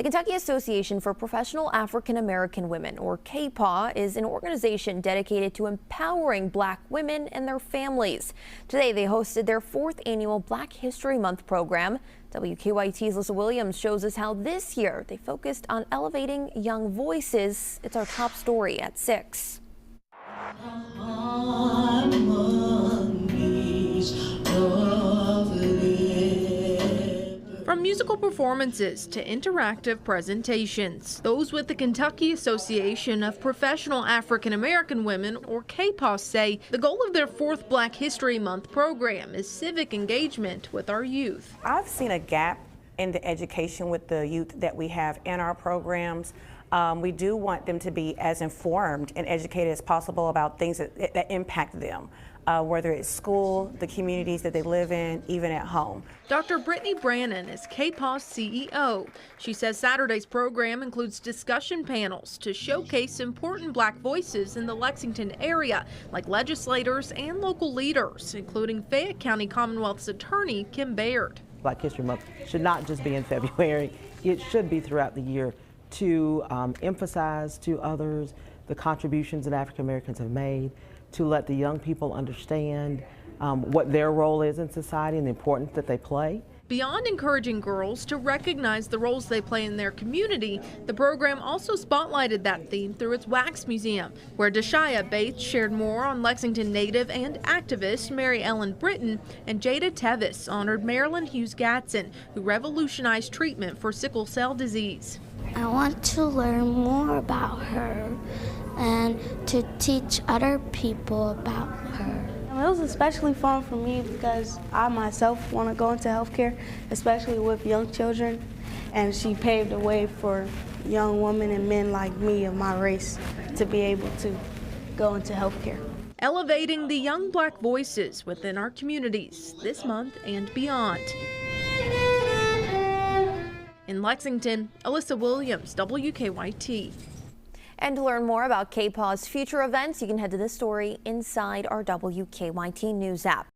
The Kentucky Association for Professional African American Women, or KAPAAW, is an organization dedicated to empowering Black women and their families. Today, they hosted their 4th annual Black History Month program. WKYT's Alyssa Williams shows us how this year they focused on elevating young voices. It's our top story at 6. From musical performances to interactive presentations, those with the Kentucky Association of Professional African American Women, or KAPAAW, say the goal of their 4th Black History Month program is civic engagement with our youth. I've seen a gap in the education with the youth that we have in our programs. We do want them to be as informed and educated as possible about things that impact them, whether it's school, the communities that they live in, even at home. Dr. Brittany Brannon is KAPAAW's CEO. She says Saturday's program includes discussion panels to showcase important Black voices in the Lexington area, like legislators and local leaders, including Fayette County Commonwealth's attorney, Kim Baird. Black History Month should not just be in February. It should be throughout the year to emphasize to others the contributions that African Americans have made, to let the young people understand what their role is in society and the importance that they play. Beyond encouraging girls to recognize the roles they play in their community, the program also spotlighted that theme through its Wax Museum, where Deshaya Bates shared more on Lexington native and activist Mary Ellen Britton, and Jada Tevis honored Marilyn Hughes Gatson, who revolutionized treatment for sickle cell disease. I want to learn more about her and to teach other people about her. It was especially fun for me because I myself want to go into healthcare, especially with young children, and she paved the way for young women and men like me of my race to be able to go into healthcare. Elevating the young Black voices within our communities this month and beyond. In Lexington, Alyssa Williams, WKYT. And to learn more about KAPAAW's future events, you can head to this story inside our WKYT News app.